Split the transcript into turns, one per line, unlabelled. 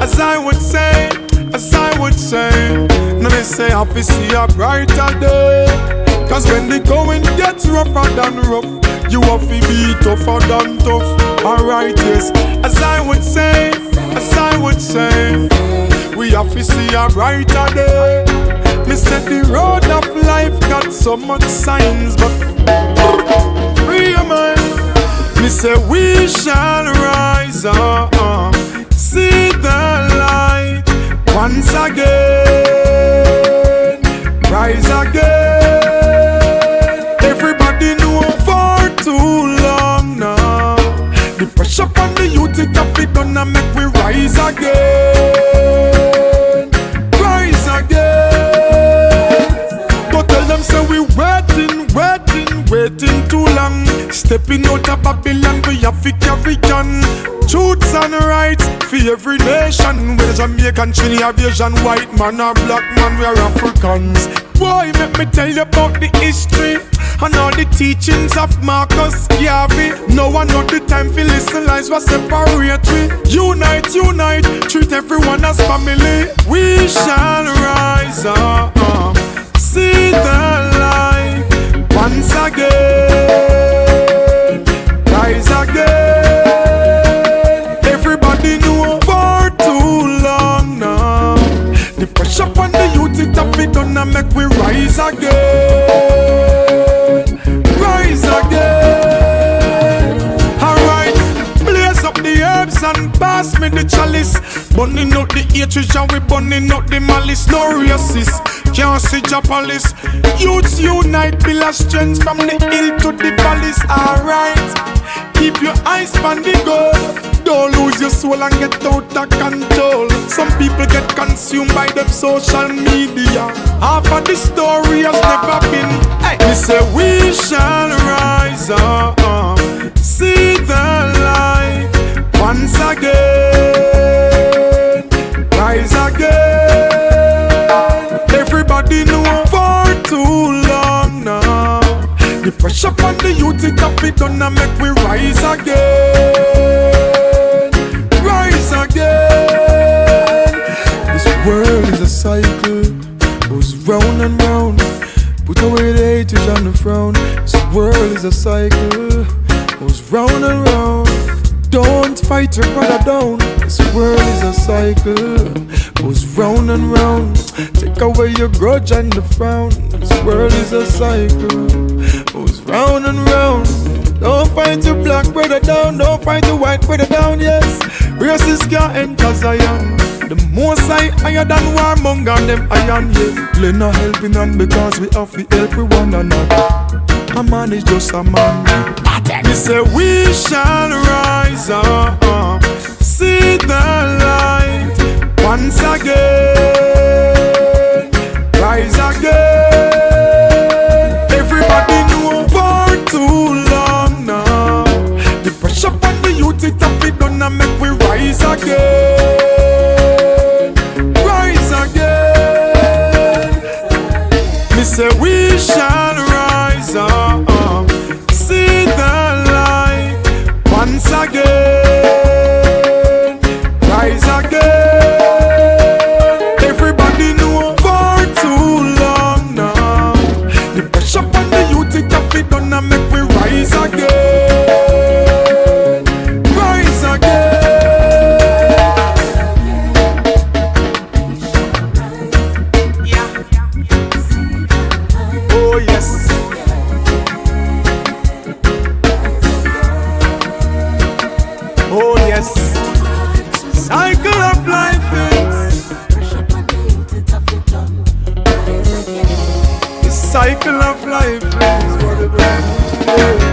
as I would say, as I would say. Now they say I fi see a brighter day. Cause when the going gets rougher than rough, you have to be tougher than tough. Alright, yes, as I would say, as I would say, we have to see a brighter day. Me said the road of life got so much signs, but free your mind. Me say we shall rise up, see the light once again, rise again. Everybody know for too long now. The pressure on the youth it have it gonna make we rise again, rise again. Go tell them say we waiting too long. Stepping out of Babylon, we have to carry on. Truths and rights for every nation. Whether Jamaican, Trinidad, Asian, white man or black man, we are Africans. Boy, make me tell you about the history and all the teachings of Marcus Garvey. No one know the time for listen lies what separate we. Unite, unite, treat everyone as family. We shall rise up, see the light once again, rise again. Everybody know for too long now. The pressure on the youth it have it gonna make we rise again, rise again. Alright, blaze up the herbs and pass me the chalice. Burning out the hatred and we burning out the malice. No racist, can't see your police. Youths unite, build a strength from the hill to the valleys. Alright, keep your eyes on the goal. Don't lose your soul and get out of control. Some people get consumed by them social media. Half of the story has never been. Hey, we say we shall rise up, see the light once again, rise again. Everybody know for too long now. The pressure on the youth it have it gonna make we rise again, rise again. This world is a cycle, goes round and round. Put away the hatred and the frown. This world is a cycle, goes round and round. Don't fight your brother down. This world is a cycle, goes round and round. Take away your grudge and the frown. This world is a cycle, goes round and round. Don't fight your black brother down. Don't fight the white brother down, yes. Racists can't enter Zion. The most higher than warmonger and them iron, yeah. Play no helping hand because we have to help with one another. A man is just a man. We say we shall rise up, see the light once again, rise again. Everybody know for too long now. The pressure on the youth it have it gonna make we rise again, rise again. We say we shall rise up, see the light once again, rise again. Everybody know for too long now. The pressure on the youth it have it gonna make we rise again, rise again. Yeah. Oh yes. Oh yes, cycle of life is the cycle of life is what it is.